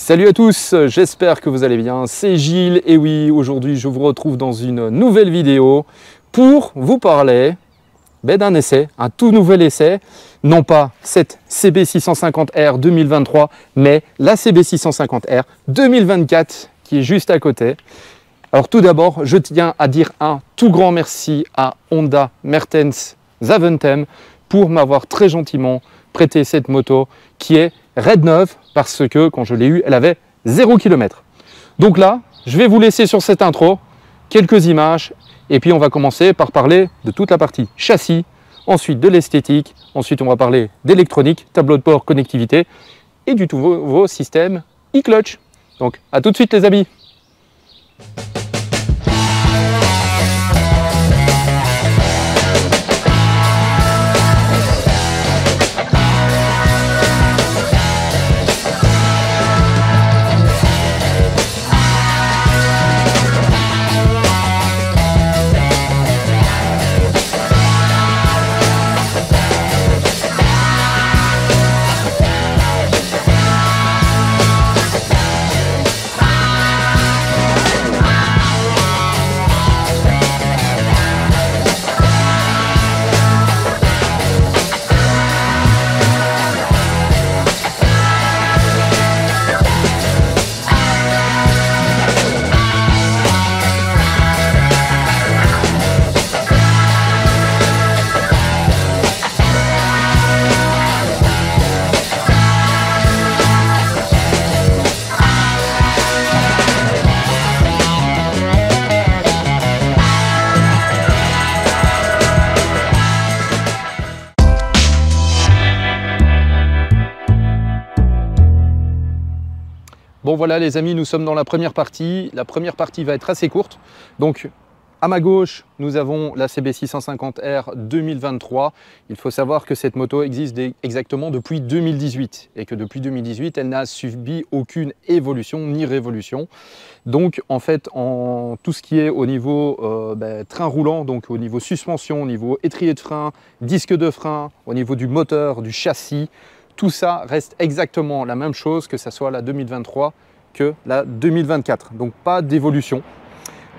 Salut à tous, j'espère que vous allez bien, c'est Gilles et oui, aujourd'hui je vous retrouve dans une nouvelle vidéo pour vous parler d'un essai, un tout nouvel essai, non pas cette CB650R 2023, mais la CB650R 2024 qui est juste à côté. Alors tout d'abord, je tiens à dire un tout grand merci à Honda Mertens Zaventem pour m'avoir très gentiment prêté cette moto qui est Red 9 parce que quand je l'ai eue, elle avait 0 km. Donc là, je vais vous laisser sur cette intro quelques images et puis on va commencer par parler de toute la partie châssis, ensuite de l'esthétique, ensuite on va parler d'électronique, tableau de bord, connectivité et du nouveau système e-clutch. Donc à tout de suite les amis. Bon voilà les amis, nous sommes dans la première partie. La première partie va être assez courte. Donc à ma gauche, nous avons la CB650R 2023. Il faut savoir que cette moto existe exactement depuis 2018 et que depuis 2018, elle n'a subi aucune évolution ni révolution. Donc en fait, en tout ce qui est au niveau train roulant, donc au niveau suspension, au niveau étrier de frein, disque de frein, au niveau du moteur, du châssis, tout ça reste exactement la même chose que ce soit la 2023 que la 2024. Donc pas d'évolution.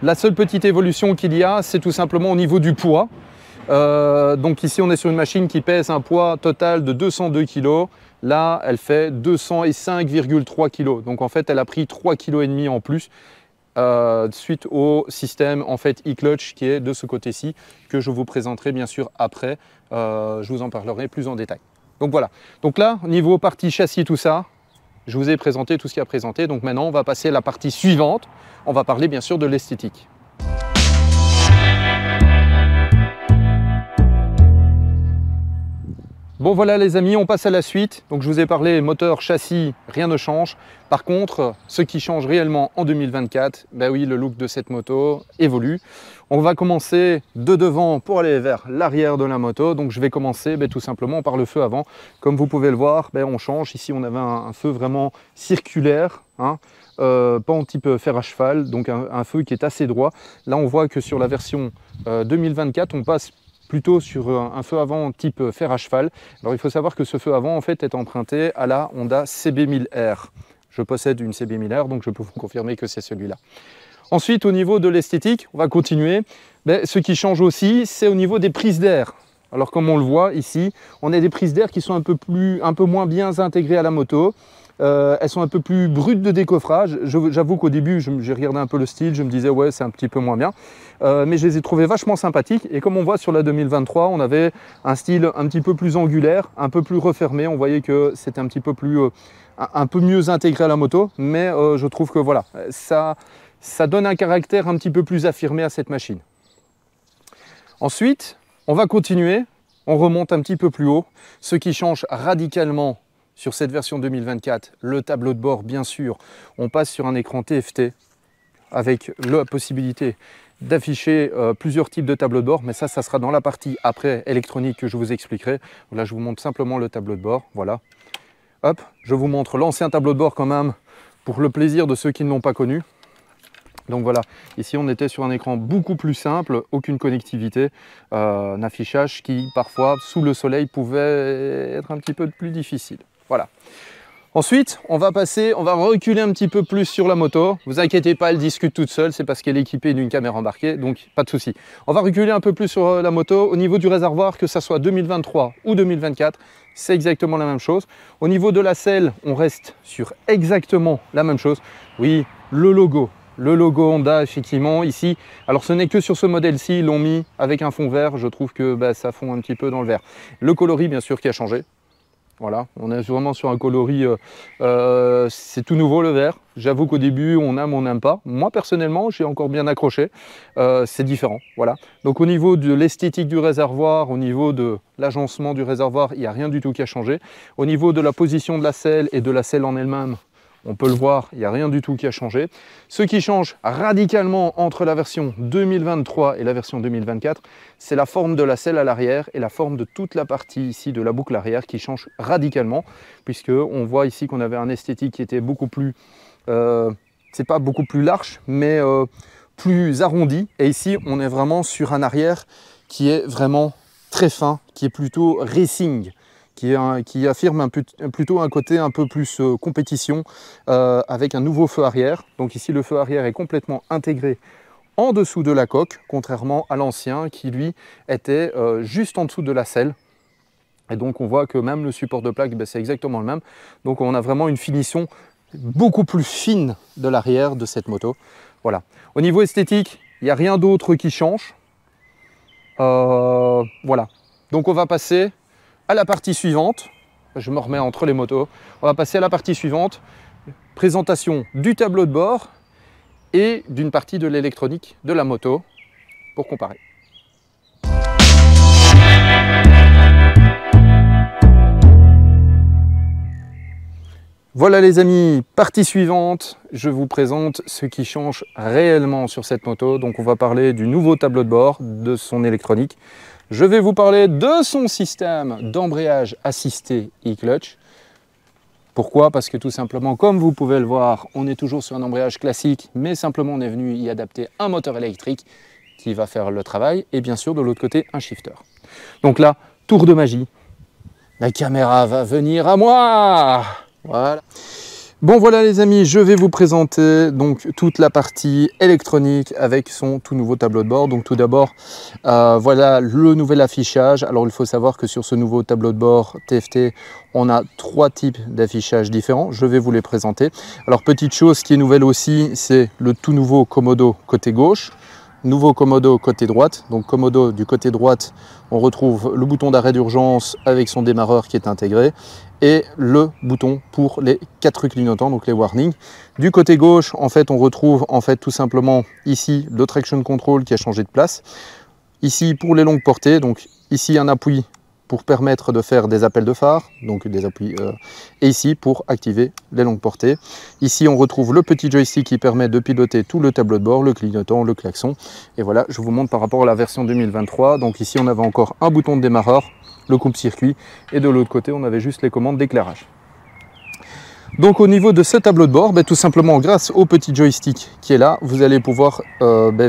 La seule petite évolution qu'il y a, c'est tout simplement au niveau du poids. Donc ici, on est sur une machine qui pèse un poids total de 202 kg. Là, elle fait 205,3 kg. Donc en fait, elle a pris 3,5 kg en plus suite au système en fait e-clutch qui est de ce côté-ci que je vous présenterai bien sûr après. Je vous en parlerai plus en détail. Donc voilà, donc là, niveau partie châssis, tout ça, je vous ai présenté tout ce qu'il y a présenté. Donc maintenant, on va passer à la partie suivante. On va parler bien sûr de l'esthétique. Bon voilà les amis, on passe à la suite. Donc je vous ai parlé moteur, châssis, rien ne change. Par contre, ce qui change réellement en 2024, ben oui, le look de cette moto évolue. On va commencer de devant pour aller vers l'arrière de la moto. Donc je vais commencer tout simplement par le feu avant. Comme vous pouvez le voir, on change. Ici on avait un feu vraiment circulaire, hein, pas en type fer à cheval, donc un feu qui est assez droit. Là on voit que sur la version 2024, on passe plutôt sur un feu avant type fer à cheval. Alors il faut savoir que ce feu avant en fait est emprunté à la Honda CB1000R. Je possède une CB1000R, donc je peux vous confirmer que c'est celui-là. Ensuite, au niveau de l'esthétique, on va continuer. Ce qui change aussi, c'est au niveau des prises d'air. Alors comme on le voit ici, on a des prises d'air qui sont un peu moins bien intégrées à la moto. Elles sont un peu plus brutes de décoffrage. J'avoue qu'au début, j'ai regardé un peu le style, je me disais ouais c'est un petit peu moins bien. Mais je les ai trouvées vachement sympathiques. Et comme on voit sur la 2023, on avait un style un petit peu plus angulaire, un peu plus refermé. On voyait que c'était un petit peu plus, un peu mieux intégré à la moto. Mais je trouve que voilà, ça donne un caractère un petit peu plus affirmé à cette machine. Ensuite, on va continuer. On remonte un petit peu plus haut. Ce qui change radicalement sur cette version 2024, le tableau de bord, bien sûr, on passe sur un écran TFT avec la possibilité d'afficher plusieurs types de tableaux de bord, mais ça sera dans la partie après électronique que je vous expliquerai. Là, je vous montre simplement le tableau de bord, voilà. Hop, je vous montre l'ancien tableau de bord quand même, pour le plaisir de ceux qui ne l'ont pas connu. Donc voilà, ici on était sur un écran beaucoup plus simple, aucune connectivité, un affichage qui parfois sous le soleil pouvait être un petit peu plus difficile. Voilà. Ensuite, on va reculer un petit peu plus sur la moto. Vous inquiétez pas, elle discute toute seule, c'est parce qu'elle est équipée d'une caméra embarquée, donc pas de souci. On va reculer un peu plus sur la moto. Au niveau du réservoir, que ça soit 2023 ou 2024, c'est exactement la même chose. Au niveau de la selle, on reste sur exactement la même chose. Oui, le logo Honda, effectivement, ici. Alors, ce n'est que sur ce modèle-ci, ils l'ont mis avec un fond vert. Je trouve que ça fond un petit peu dans le vert. Le coloris, bien sûr, qui a changé. Voilà, on est vraiment sur un coloris, c'est tout nouveau le vert. J'avoue qu'au début, on aime, on n'aime pas. Moi, personnellement, j'ai encore bien accroché. C'est différent, voilà. Donc au niveau de l'esthétique du réservoir, au niveau de l'agencement du réservoir, il n'y a rien du tout qui a changé. Au niveau de la position de la selle et de la selle en elle-même, on peut le voir, il n'y a rien du tout qui a changé. Ce qui change radicalement entre la version 2023 et la version 2024, c'est la forme de la selle à l'arrière et la forme de toute la partie ici de la boucle arrière qui change radicalement, puisque on voit ici qu'on avait un esthétique qui était beaucoup plus, c'est pas beaucoup plus large, mais plus arrondi. Et ici, on est vraiment sur un arrière qui est vraiment très fin, qui est plutôt racing. Qui affirme plutôt un côté un peu plus compétition avec un nouveau feu arrière. Donc ici, le feu arrière est complètement intégré en dessous de la coque, contrairement à l'ancien qui, lui, était juste en dessous de la selle. Et donc, on voit que même le support de plaque, c'est exactement le même. Donc, on a vraiment une finition beaucoup plus fine de l'arrière de cette moto. Voilà. Au niveau esthétique, il n'y a rien d'autre qui change. Voilà. Donc, on va passer à la partie suivante. Je me remets entre les motos. On va passer à la partie suivante. Présentation du tableau de bord et d'une partie de l'électronique de la moto pour comparer. Voilà les amis, partie suivante, je vous présente ce qui change réellement sur cette moto. Donc on va parler du nouveau tableau de bord, de son électronique. Je vais vous parler de son système d'embrayage assisté e-clutch. Pourquoi? Parce que tout simplement, comme vous pouvez le voir, on est toujours sur un embrayage classique, mais simplement on est venu y adapter un moteur électrique qui va faire le travail, et bien sûr de l'autre côté un shifter. Donc là, tour de magie, la caméra va venir à moi. Voilà. Bon voilà les amis, je vais vous présenter donc toute la partie électronique avec son tout nouveau tableau de bord. Donc tout d'abord, voilà le nouvel affichage. Alors il faut savoir que sur ce nouveau tableau de bord TFT, on a 3 types d'affichage différents. Je vais vous les présenter. Alors petite chose qui est nouvelle aussi, c'est le tout nouveau Komodo côté gauche. Nouveau Komodo côté droite. Donc Komodo du côté droite, on retrouve le bouton d'arrêt d'urgence avec son démarreur qui est intégré et le bouton pour les 4 clignotants, donc les warnings. Du côté gauche, en fait, on retrouve tout simplement ici le traction control qui a changé de place. Ici pour les longues portées, donc ici un appui pour permettre de faire des appels de phare, donc des appuis, et ici pour activer les longues portées. Ici on retrouve le petit joystick qui permet de piloter tout le tableau de bord, le clignotant, le klaxon. Et voilà, je vous montre par rapport à la version 2023. Donc ici on avait encore un bouton de démarreur, le coupe-circuit, et de l'autre côté on avait juste les commandes d'éclairage. Donc au niveau de ce tableau de bord, tout simplement grâce au petit joystick qui est là, vous allez pouvoir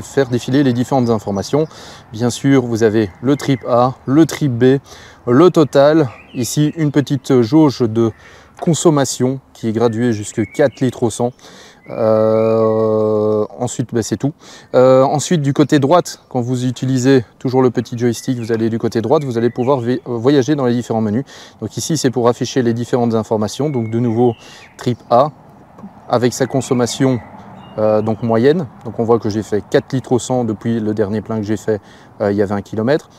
faire défiler les différentes informations. Bien sûr, vous avez le trip A, le trip B, le total. Ici, une petite jauge de consommation qui est graduée jusqu'à 4 litres au 100. Ensuite, c'est tout. Ensuite, du côté droite, quand vous utilisez toujours le petit joystick, vous allez du côté droite, vous allez pouvoir voyager dans les différents menus. Donc ici, c'est pour afficher les différentes informations. Donc de nouveau, trip A, avec sa consommation donc moyenne. Donc on voit que j'ai fait 4 litres au 100 depuis le dernier plein que j'ai fait il y a 20 km.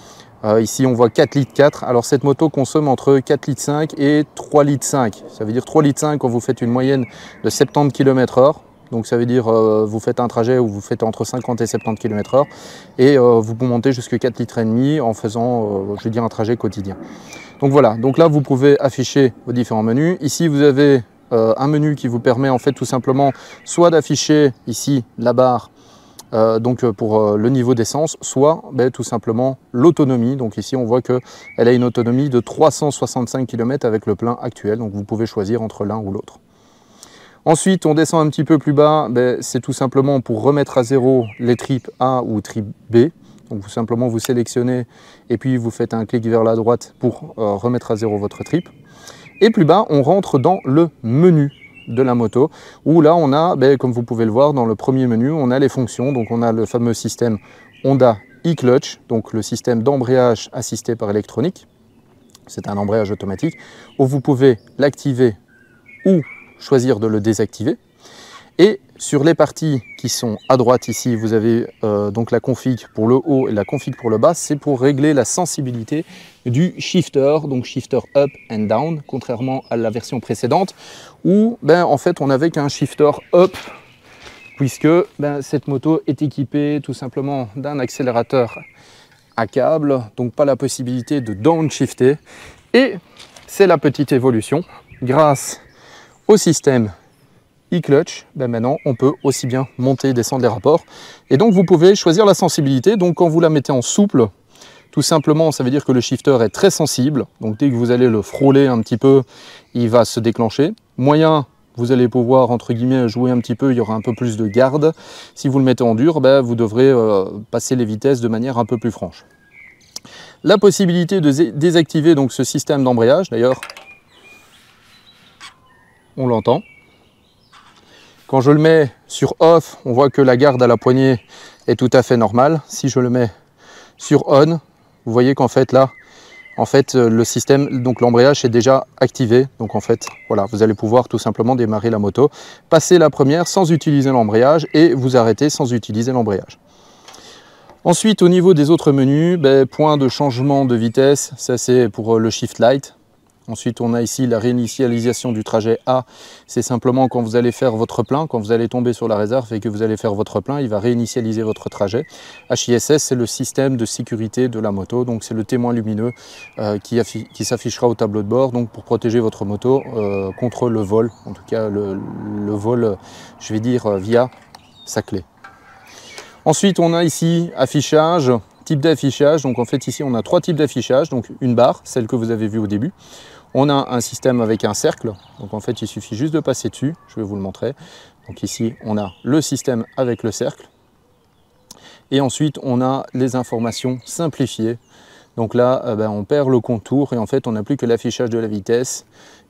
Ici on voit 4 litres 4. Alors cette moto consomme entre 4 litres 5 et 3 litres 5. Ça veut dire 3 litres 5 quand vous faites une moyenne de 70 km/h. Donc ça veut dire vous faites un trajet où vous faites entre 50 et 70 km/h et vous pouvez monter jusqu'à 4 litres et demi en faisant je veux dire un trajet quotidien. Donc voilà, donc là vous pouvez afficher vos différents menus. Ici vous avez un menu qui vous permet en fait tout simplement soit d'afficher ici la barre donc pour le niveau d'essence, soit tout simplement l'autonomie. Donc ici on voit qu'elle a une autonomie de 365 km avec le plein actuel, donc vous pouvez choisir entre l'un ou l'autre. Ensuite on descend un petit peu plus bas, c'est tout simplement pour remettre à zéro les tripes A ou trip B. Donc tout simplement vous sélectionnez et puis vous faites un clic vers la droite pour remettre à zéro votre trip. Et plus bas, on rentre dans le menu de la moto, où là on a, comme vous pouvez le voir dans le premier menu, on a les fonctions. Donc on a le fameux système Honda e-clutch, donc le système d'embrayage assisté par électronique. C'est un embrayage automatique où vous pouvez l'activer ou choisir de le désactiver. Et sur les parties qui sont à droite ici, vous avez donc la config pour le haut et la config pour le bas. C'est pour régler la sensibilité du shifter, donc shifter up and down, contrairement à la version précédente où en fait on n'avait qu'un shifter up, puisque cette moto est équipée tout simplement d'un accélérateur à câble, donc pas la possibilité de downshifter. Et c'est la petite évolution grâce au système e-clutch, maintenant on peut aussi bien monter et descendre les rapports. Et donc vous pouvez choisir la sensibilité. Donc quand vous la mettez en souple, tout simplement ça veut dire que le shifter est très sensible. Donc dès que vous allez le frôler un petit peu, il va se déclencher. Moyen, vous allez pouvoir entre guillemets jouer un petit peu, il y aura un peu plus de garde. Si vous le mettez en dur, vous devrez passer les vitesses de manière un peu plus franche. La possibilité de désactiver donc ce système d'embrayage, d'ailleurs on l'entend. Quand je le mets sur off, on voit que la garde à la poignée est tout à fait normale. Si je le mets sur on, vous voyez qu'en fait là, le système, donc l'embrayage est déjà activé. Donc en fait, voilà, vous allez pouvoir tout simplement démarrer la moto, passer la première sans utiliser l'embrayage et vous arrêter sans utiliser l'embrayage. Ensuite, au niveau des autres menus, point de changement de vitesse, ça c'est pour le shift light. Ensuite, on a ici la réinitialisation du trajet A. C'est simplement quand vous allez faire votre plein, quand vous allez tomber sur la réserve et que vous allez faire votre plein, il va réinitialiser votre trajet. HISS, c'est le système de sécurité de la moto. Donc, c'est le témoin lumineux qui s'affichera au tableau de bord, donc pour protéger votre moto contre le vol. En tout cas, le vol, je vais dire, via sa clé. Ensuite, on a ici affichage, type d'affichage. Donc en fait ici on a trois types d'affichage, donc une barre, celle que vous avez vue au début. On a un système avec un cercle, donc en fait il suffit juste de passer dessus, je vais vous le montrer. Donc ici on a le système avec le cercle. Et ensuite on a les informations simplifiées. Donc là on perd le contour et en fait on n'a plus que l'affichage de la vitesse.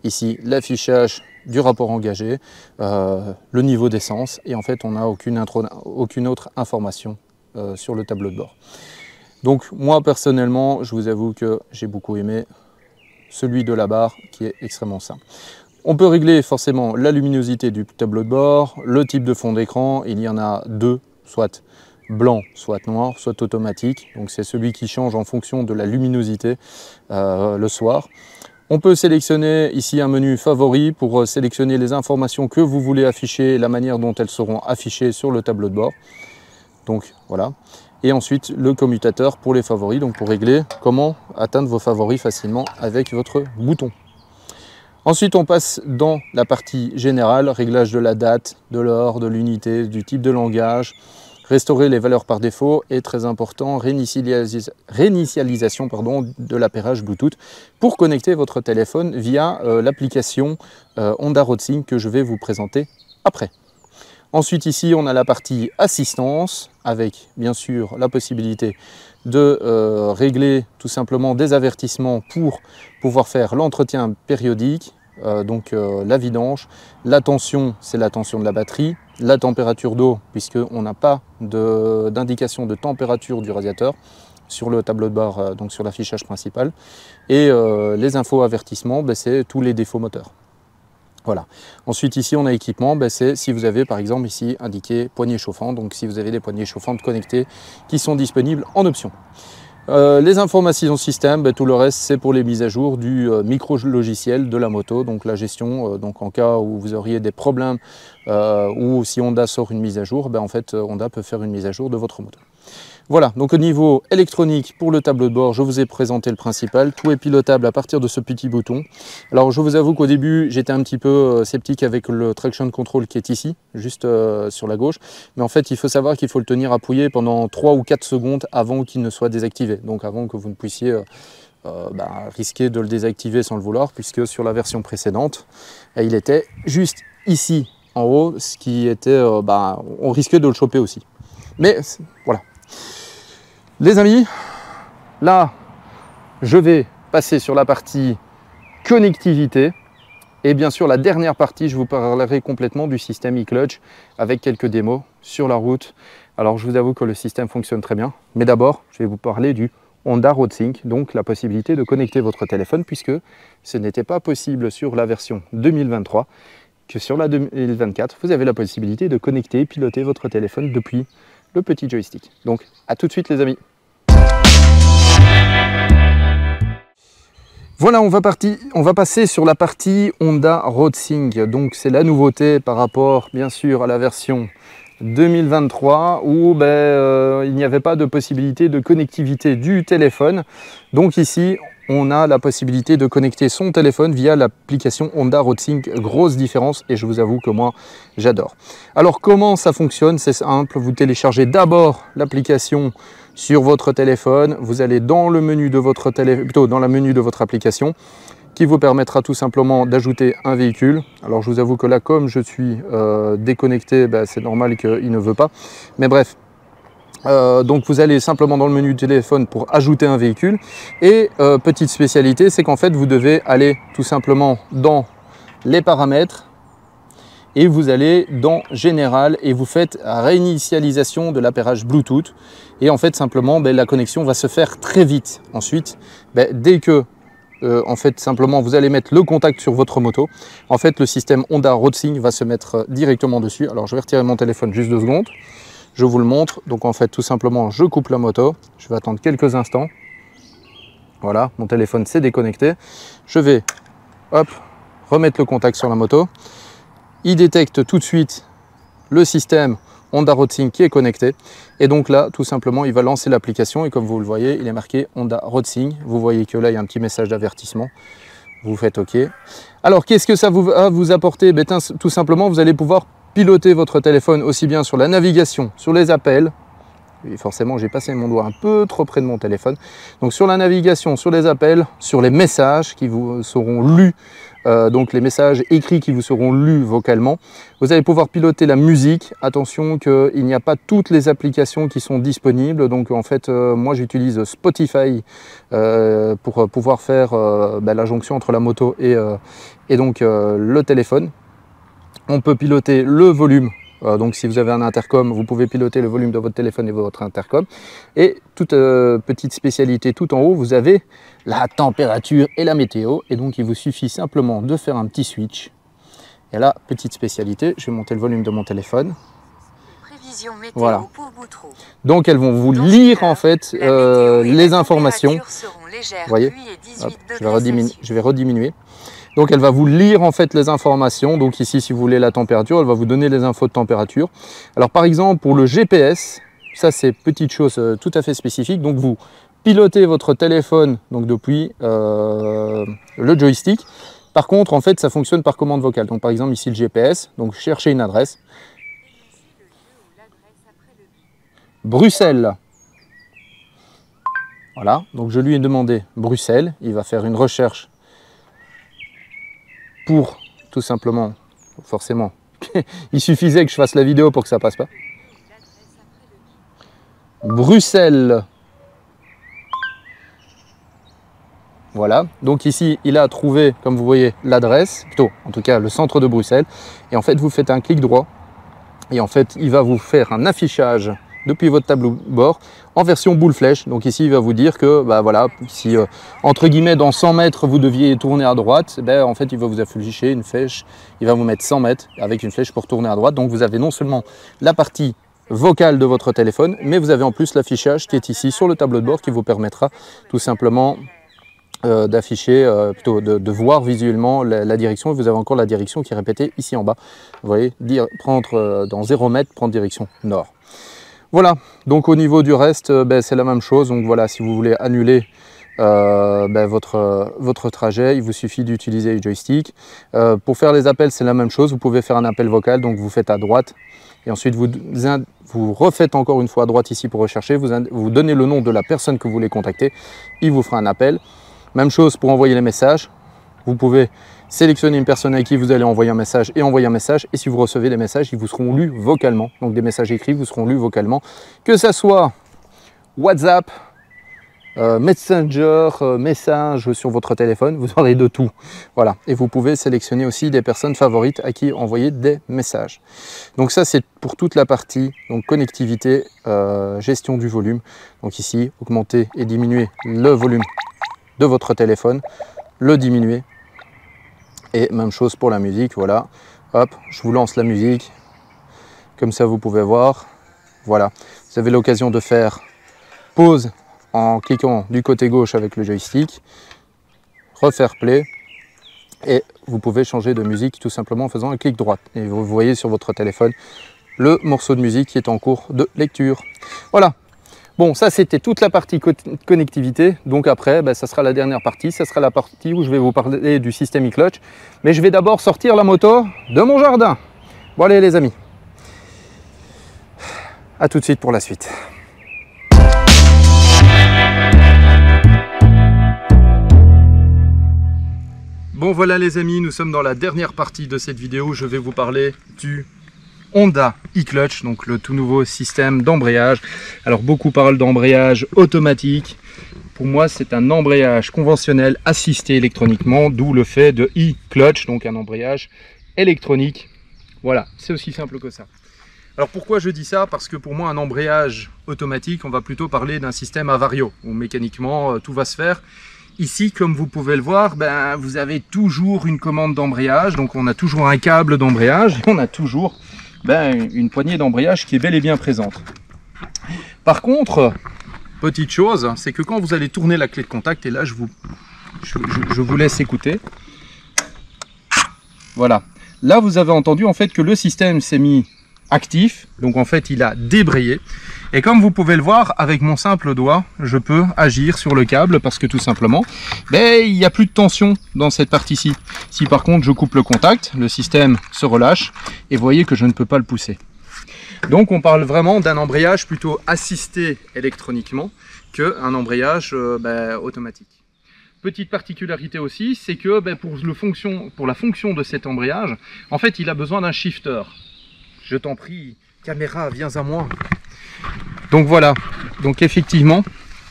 Ici l'affichage du rapport engagé, le niveau d'essence et en fait on n'a aucune autre information sur le tableau de bord. Donc moi personnellement, je vous avoue que j'ai beaucoup aimé celui de la barre qui est extrêmement simple. On peut régler forcément la luminosité du tableau de bord, le type de fond d'écran, il y en a deux, soit blanc, soit noir, soit automatique. Donc c'est celui qui change en fonction de la luminosité le soir. On peut sélectionner ici un menu favori pour sélectionner les informations que vous voulez afficher, la manière dont elles seront affichées sur le tableau de bord. Donc voilà. Et ensuite le commutateur pour les favoris, donc pour régler comment atteindre vos favoris facilement avec votre bouton. Ensuite on passe dans la partie générale, réglage de la date, de l'heure, de l'unité, du type de langage, restaurer les valeurs par défaut et très important, réinitialisation de l'appairage Bluetooth pour connecter votre téléphone via l'application Honda RoadSync que je vais vous présenter après. Ensuite ici on a la partie assistance avec bien sûr la possibilité de régler tout simplement des avertissements pour pouvoir faire l'entretien périodique, la vidange, la tension, c'est la tension de la batterie, la température d'eau puisqu'on n'a pas d'indication de température du radiateur sur le tableau de bord, donc sur l'affichage principal, et les infos avertissements, c'est tous les défauts moteurs. Voilà. Ensuite ici on a équipement, c'est si vous avez par exemple ici indiqué poignée chauffante, donc si vous avez des poignées chauffantes connectées qui sont disponibles en option. Les informations système, tout le reste c'est pour les mises à jour du micro-logiciel de la moto, donc la gestion, donc en cas où vous auriez des problèmes ou si Honda sort une mise à jour, en fait Honda peut faire une mise à jour de votre moto. Voilà, donc au niveau électronique, pour le tableau de bord, je vous ai présenté le principal. Tout est pilotable à partir de ce petit bouton. Alors je vous avoue qu'au début, j'étais un petit peu sceptique avec le traction control qui est ici, juste sur la gauche. Mais en fait, il faut savoir qu'il faut le tenir appuyé pendant 3 ou 4 secondes avant qu'il ne soit désactivé. Donc avant que vous ne puissiez risquer de le désactiver sans le vouloir, puisque sur la version précédente, il était juste ici en haut, ce qui était, on risquait de le choper aussi. Mais voilà. Les amis, là, je vais passer sur la partie connectivité. Et bien sûr, la dernière partie, je vous parlerai complètement du système e-clutch avec quelques démos sur la route. Alors, je vous avoue que le système fonctionne très bien. Mais d'abord, je vais vous parler du Honda RoadSync, donc la possibilité de connecter votre téléphone, puisque ce n'était pas possible sur la version 2023, que sur la 2024, vous avez la possibilité de connecter et piloter votre téléphone depuis le petit joystick. Donc, à tout de suite les amis. Voilà, on va passer sur la partie Honda RoadSync. Donc c'est la nouveauté par rapport bien sûr à la version 2023 où il n'y avait pas de possibilité de connectivité du téléphone. Donc ici on a la possibilité de connecter son téléphone via l'application Honda RoadSync. Grosse différence et je vous avoue que moi j'adore. Alors comment ça fonctionne? C'est simple, vous téléchargez d'abord l'application sur votre téléphone, vous allez dans le menu de votre dans la menu de votre application qui vous permettra tout simplement d'ajouter un véhicule. Alors je vous avoue que là comme je suis déconnecté, c'est normal qu'il ne veut pas, mais bref. Donc vous allez simplement dans le menu du téléphone pour ajouter un véhicule et petite spécialité, c'est qu'en fait vous devez aller tout simplement dans les paramètres et vous allez dans Général et vous faites réinitialisation de l'appairage Bluetooth et en fait simplement la connexion va se faire très vite. Ensuite, dès que en fait simplement vous allez mettre le contact sur votre moto, en fait le système Honda RoadSync va se mettre directement dessus. Alors je vais retirer mon téléphone juste 2 secondes, je vous le montre. Donc en fait tout simplement je coupe la moto, je vais attendre quelques instants. Voilà, mon téléphone s'est déconnecté. Je vais hop remettre le contact sur la moto. Il détecte tout de suite le système Honda RoadSync qui est connecté. Et donc là, tout simplement, il va lancer l'application. Et comme vous le voyez, il est marqué Honda RoadSync. Vous voyez que là, il y a un petit message d'avertissement. Vous faites OK. Alors, qu'est-ce que ça va vous apporter? Tout simplement, vous allez pouvoir piloter votre téléphone aussi bien sur la navigation, sur les appels. Et forcément, j'ai passé mon doigt un peu trop près de mon téléphone. Donc, sur la navigation, sur les appels, sur les messages qui vous seront lus. Donc les messages écrits qui vous seront lus vocalement. Vous allez pouvoir piloter la musique. Attention qu'il n'y a pas toutes les applications qui sont disponibles. Donc en fait, moi j'utilise Spotify pour pouvoir faire la jonction entre la moto et donc le téléphone. On peut piloter le volume. Donc si vous avez un intercom, vous pouvez piloter le volume de votre téléphone et votre intercom. Et toute petite spécialité tout en haut, vous avez la température et la météo. Et donc il vous suffit simplement de faire un petit switch. Et là, petite spécialité, je vais monter le volume de mon téléphone. Prévision météo voilà. Pour Boutreau. Donc elles vont vous lire en fait les informations. Vous voyez, hop, je vais rediminuer. Donc elle va vous lire en fait les informations. Donc ici, si vous voulez la température, elle va vous donner les infos de température. Alors par exemple, pour le GPS, ça c'est petite chose tout à fait spécifique. Donc vous pilotez votre téléphone donc depuis le joystick. Par contre, en fait, ça fonctionne par commande vocale. Donc par exemple ici le GPS, donc cherchez une adresse. Bruxelles. Voilà, donc je lui ai demandé Bruxelles. Il va faire une recherche pour tout simplement, forcément, il suffisait que je fasse la vidéo pour que ça passe pas. Bruxelles. Voilà, donc ici il a trouvé, comme vous voyez, l'adresse, plutôt en tout cas le centre de Bruxelles. Et en fait vous faites un clic droit et en fait il va vous faire un affichage depuis votre tableau de bord en version boule flèche. Donc ici il va vous dire que voilà, si entre guillemets dans 100 mètres vous deviez tourner à droite, en fait il va vous afficher une flèche, il va vous mettre 100 mètres avec une flèche pour tourner à droite. Donc vous avez non seulement la partie vocale de votre téléphone, mais vous avez en plus l'affichage qui est ici sur le tableau de bord qui vous permettra tout simplement d'afficher, plutôt de voir visuellement la direction. Et vous avez encore la direction qui est répétée ici en bas. Vous voyez, prendre dans 0 mètre, prendre direction nord. Voilà, donc au niveau du reste, c'est la même chose. Donc voilà, si vous voulez annuler votre trajet, il vous suffit d'utiliser le joystick. Pour faire les appels, c'est la même chose. Vous pouvez faire un appel vocal, donc vous faites à droite. Et ensuite, vous refaites encore une fois à droite ici pour rechercher. Vous donnez le nom de la personne que vous voulez contacter. Il vous fera un appel. Même chose pour envoyer les messages. Vous pouvez sélectionner une personne à qui vous allez envoyer un message et envoyer un message. Et si vous recevez les messages, ils vous seront lus vocalement. Donc des messages écrits vous seront lus vocalement. Que ça soit WhatsApp, Messenger, message sur votre téléphone, vous aurez de tout. Voilà, et vous pouvez sélectionner aussi des personnes favorites à qui envoyer des messages. Donc ça c'est pour toute la partie donc connectivité, gestion du volume. Donc ici, augmenter et diminuer le volume de votre téléphone, le diminuer. Et même chose pour la musique, voilà. Hop, je vous lance la musique. Comme ça vous pouvez voir. Voilà, vous avez l'occasion de faire pause en cliquant du côté gauche avec le joystick, refaire play, et vous pouvez changer de musique tout simplement en faisant un clic droit. Et vous voyez sur votre téléphone le morceau de musique qui est en cours de lecture. Voilà. Bon, ça c'était toute la partie connectivité. Donc après, ça sera la dernière partie. Ça sera la partie où je vais vous parler du système e-clutch. Mais je vais d'abord sortir la moto de mon jardin. Bon allez les amis. À tout de suite pour la suite. Bon voilà les amis, nous sommes dans la dernière partie de cette vidéo. Je vais vous parler du Honda e-clutch, donc le tout nouveau système d'embrayage. Alors beaucoup parlent d'embrayage automatique. Pour moi c'est un embrayage conventionnel assisté électroniquement, d'où le fait de e-clutch, donc un embrayage électronique. Voilà, c'est aussi simple que ça. Alors pourquoi je dis ça? Parce que pour moi un embrayage automatique, on va plutôt parler d'un système à vario, où mécaniquement tout va se faire. Ici, comme vous pouvez le voir, vous avez toujours une commande d'embrayage, donc on a toujours un câble d'embrayage, et on a toujours une poignée d'embrayage qui est bel et bien présente. Par contre, petite chose, c'est que quand vous allez tourner la clé de contact, et là je vous laisse écouter, voilà, là vous avez entendu en fait que le système s'est mis actif, donc en fait il a débrayé. Et comme vous pouvez le voir, avec mon simple doigt, je peux agir sur le câble parce que tout simplement, il n'y a plus de tension dans cette partie-ci. Si par contre je coupe le contact, le système se relâche et vous voyez que je ne peux pas le pousser. Donc on parle vraiment d'un embrayage plutôt assisté électroniquement qu'un embrayage automatique. Petite particularité aussi, c'est que pour la fonction de cet embrayage, en fait il a besoin d'un shifter. Je t'en prie, caméra, viens à moi. Donc voilà, donc effectivement,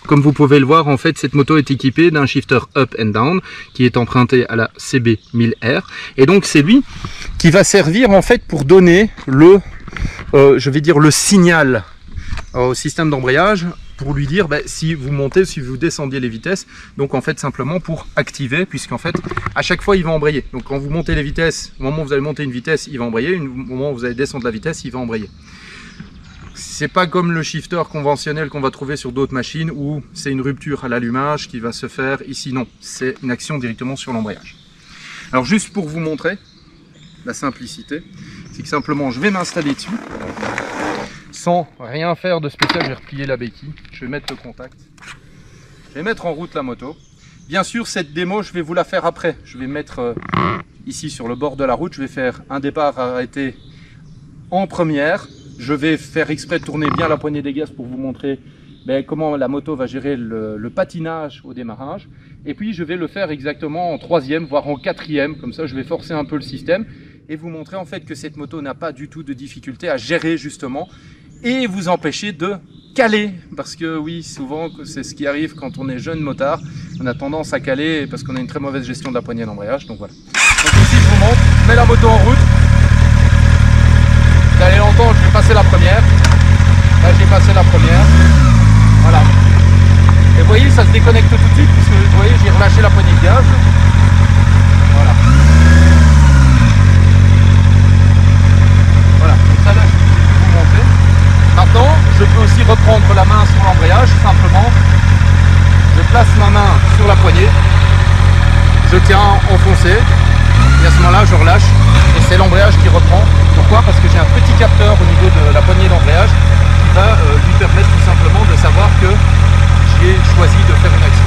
comme vous pouvez le voir, en fait, cette moto est équipée d'un shifter up and down qui est emprunté à la CB1000R. Et donc c'est lui qui va servir en fait pour donner le signal au système d'embrayage, pour lui dire si vous montez, si vous descendiez les vitesses. Donc en fait simplement pour activer, puisqu'en fait à chaque fois il va embrayer. Donc quand vous montez les vitesses, au moment où vous allez monter une vitesse, il va embrayer, au moment où vous allez descendre la vitesse, il va embrayer. C'est pas comme le shifter conventionnel qu'on va trouver sur d'autres machines où c'est une rupture à l'allumage qui va se faire. Ici non, c'est une action directement sur l'embrayage. Alors juste pour vous montrer la simplicité, c'est que simplement je vais m'installer dessus sans rien faire de spécial. Je vais replier la béquille, je vais mettre le contact, je vais mettre en route la moto. Bien sûr cette démo je vais vous la faire après, je vais mettre ici sur le bord de la route, je vais faire un départ arrêté en première. Je vais faire exprès de tourner bien la poignée des gaz pour vous montrer comment la moto va gérer le patinage au démarrage. Et puis je vais le faire exactement en troisième, voire en quatrième. Comme ça, je vais forcer un peu le système et vous montrer en fait que cette moto n'a pas du tout de difficulté à gérer justement et vous empêcher de caler. Parce que oui, souvent, c'est ce qui arrive quand on est jeune motard. On a tendance à caler parce qu'on a une très mauvaise gestion de la poignée d'embrayage. Donc voilà. Donc ici, je vous montre, je mets la moto en route. Vous allez l'entendre, je vais passer la première. Là j'ai passé la première. Voilà. Et vous voyez, ça se déconnecte tout de suite puisque vous voyez, j'ai relâché la poignée de gaz. Voilà. Voilà, donc ça là je vais vous montrer. Maintenant, je peux aussi reprendre la main sur l'embrayage. Simplement, je place ma main sur la poignée. Je tiens enfoncé. Et à ce moment-là, je relâche et c'est l'embrayage qui reprend. Pourquoi? Parce que j'ai un petit capteur au niveau de la poignée d'embrayage qui va lui permettre tout simplement de savoir que j'ai choisi de faire une action.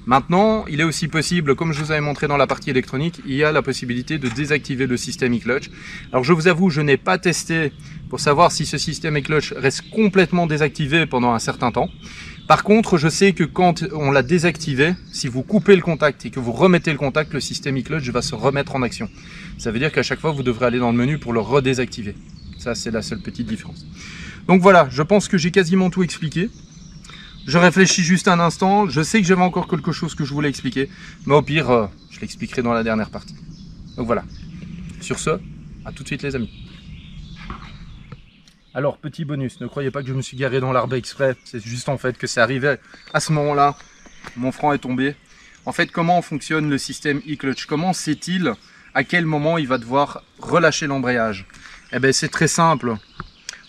Maintenant, il est aussi possible, comme je vous avais montré dans la partie électronique, il y a la possibilité de désactiver le système e-clutch. Alors je vous avoue, je n'ai pas testé pour savoir si ce système e-clutch reste complètement désactivé pendant un certain temps. Par contre, je sais que quand on l'a désactivé, si vous coupez le contact et que vous remettez le contact, le système e-clutch va se remettre en action. Ça veut dire qu'à chaque fois, vous devrez aller dans le menu pour le redésactiver. Ça, c'est la seule petite différence. Donc voilà, je pense que j'ai quasiment tout expliqué. je réfléchis juste un instant. Je sais que j'avais encore quelque chose que je voulais expliquer, mais au pire, je l'expliquerai dans la dernière partie. Donc voilà. Sur ce, à tout de suite les amis. Alors, petit bonus, ne croyez pas que je me suis garé dans l'arbre exprès. C'est juste en fait que c'est arrivé à ce moment-là. Mon frein est tombé. En fait, comment fonctionne le système e-clutch? Comment sait-il à quel moment il va devoir relâcher l'embrayage? Eh bien, c'est très simple.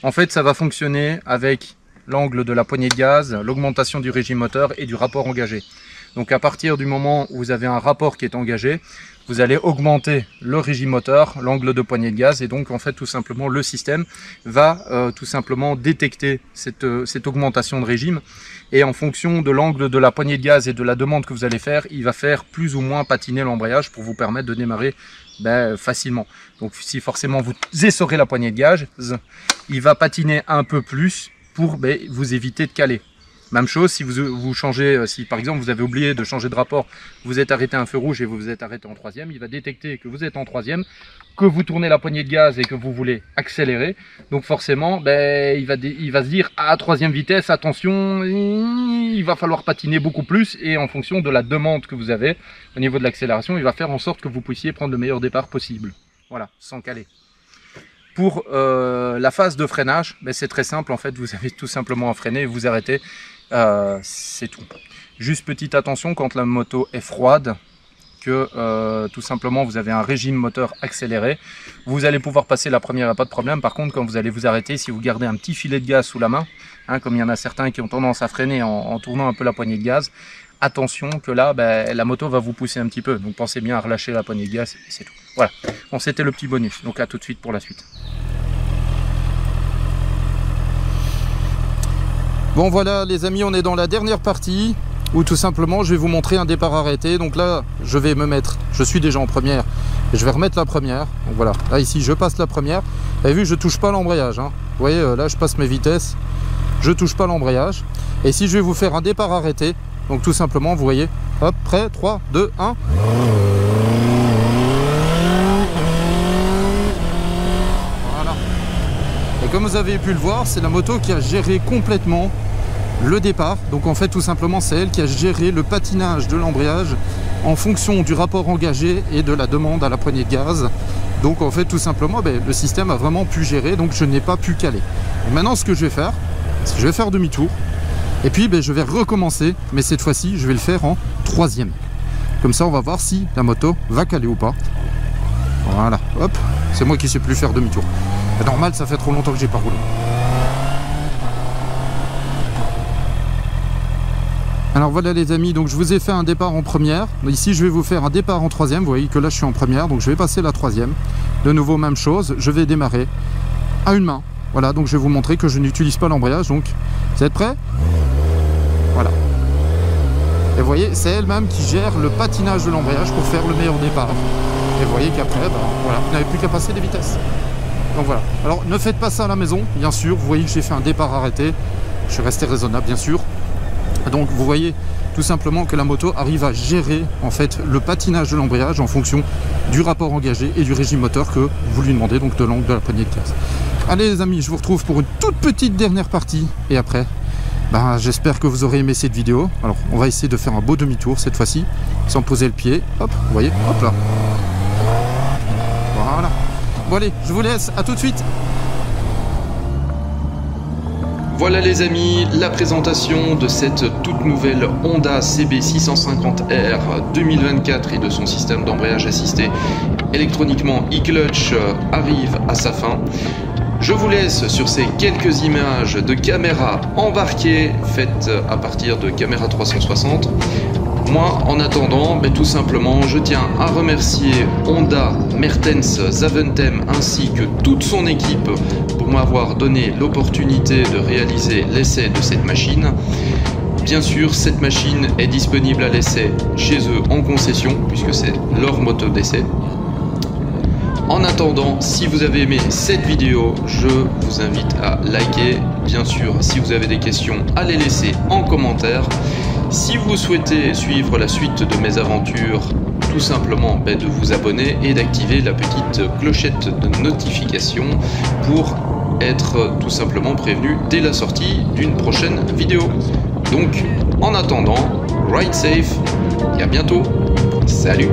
En fait, ça va fonctionner avec l'angle de la poignée de gaz, l'augmentation du régime moteur et du rapport engagé. Donc, à partir du moment où vous avez un rapport qui est engagé, vous allez augmenter le régime moteur, l'angle de poignée de gaz, et donc en fait tout simplement le système va tout simplement détecter cette augmentation de régime, et en fonction de l'angle de la poignée de gaz et de la demande que vous allez faire, il va faire plus ou moins patiner l'embrayage pour vous permettre de démarrer facilement. Donc si forcément vous essorez la poignée de gaz, il va patiner un peu plus pour vous éviter de caler. Même chose si vous changez, si par exemple vous avez oublié de changer de rapport, vous êtes arrêté à un feu rouge et vous vous êtes arrêté en troisième, il va détecter que vous êtes en troisième, que vous tournez la poignée de gaz et que vous voulez accélérer. Donc forcément, il va se dire à troisième vitesse, attention, il va falloir patiner beaucoup plus, et en fonction de la demande que vous avez au niveau de l'accélération, il va faire en sorte que vous puissiez prendre le meilleur départ possible. Voilà, sans caler. Pour la phase de freinage, c'est très simple en fait, vous avez tout simplement à freiner et vous arrêtez. C'est tout. Juste petite attention quand la moto est froide, que tout simplement vous avez un régime moteur accéléré, vous allez pouvoir passer la première, pas de problème. Par contre, quand vous allez vous arrêter, si vous gardez un petit filet de gaz sous la main, comme il y en a certains qui ont tendance à freiner en tournant un peu la poignée de gaz, attention que là la moto va vous pousser un petit peu, donc pensez bien à relâcher la poignée de gaz et c'est tout. Voilà, bon, c'était le petit bonus, donc à tout de suite pour la suite. Bon voilà les amis, on est dans la dernière partie où tout simplement je vais vous montrer un départ arrêté. Donc là je vais me mettre, je suis déjà en première et je vais remettre la première. Donc voilà, là ici je passe la première. Vous avez vu, je touche pas l'embrayage, hein. Vous voyez là je passe mes vitesses, je touche pas l'embrayage. Et si je vais vous faire un départ arrêté, donc tout simplement vous voyez, hop, prêt, 3, 2, 1. Voilà. Et comme vous avez pu le voir, c'est la moto qui a géré complètement le départ. Donc en fait tout simplement c'est elle qui a géré le patinage de l'embrayage en fonction du rapport engagé et de la demande à la poignée de gaz. Donc en fait tout simplement le système a vraiment pu gérer, donc je n'ai pas pu caler. Et maintenant ce que je vais faire, c'est que je vais faire demi-tour et puis je vais recommencer, mais cette fois-ci je vais le faire en troisième. Comme ça on va voir si la moto va caler ou pas. Voilà, hop, c'est moi qui sais plus faire demi-tour. Normal, ça fait trop longtemps que j'ai pas roulé. Alors voilà les amis, donc je vous ai fait un départ en première. Ici je vais vous faire un départ en troisième. Vous voyez que là je suis en première, donc je vais passer la troisième. De nouveau même chose, je vais démarrer à une main. Voilà, donc je vais vous montrer que je n'utilise pas l'embrayage. Donc vous êtes prêts? Voilà. Et vous voyez, c'est elle-même qui gère le patinage de l'embrayage pour faire le meilleur départ. Et vous voyez qu'après, voilà, vous n'avez plus qu'à passer les vitesses. Donc voilà. Alors ne faites pas ça à la maison, bien sûr. Vous voyez que j'ai fait un départ arrêté. Je suis resté raisonnable, bien sûr. Donc vous voyez tout simplement que la moto arrive à gérer en fait le patinage de l'embrayage en fonction du rapport engagé et du régime moteur que vous lui demandez, donc de l'angle de la poignée de gaz. Allez les amis, je vous retrouve pour une toute petite dernière partie et après, j'espère que vous aurez aimé cette vidéo. Alors on va essayer de faire un beau demi-tour cette fois-ci, sans poser le pied. Hop, vous voyez, hop là. Voilà. Bon allez, je vous laisse, à tout de suite. Voilà les amis, la présentation de cette toute nouvelle Honda CB650R 2024 et de son système d'embrayage assisté électroniquement e-clutch arrive à sa fin. Je vous laisse sur ces quelques images de caméras embarquées faites à partir de caméra 360. Moi, en attendant, tout simplement, je tiens à remercier Honda, Mertens, Zaventem ainsi que toute son équipe pour m'avoir donné l'opportunité de réaliser l'essai de cette machine. Bien sûr, cette machine est disponible à l'essai chez eux en concession, puisque c'est leur moto d'essai. En attendant, si vous avez aimé cette vidéo, je vous invite à liker. Bien sûr, si vous avez des questions, à les laisser en commentaire. Si vous souhaitez suivre la suite de mes aventures, tout simplement de vous abonner et d'activer la petite clochette de notification pour être tout simplement prévenu dès la sortie d'une prochaine vidéo. Donc en attendant, ride safe et à bientôt. Salut!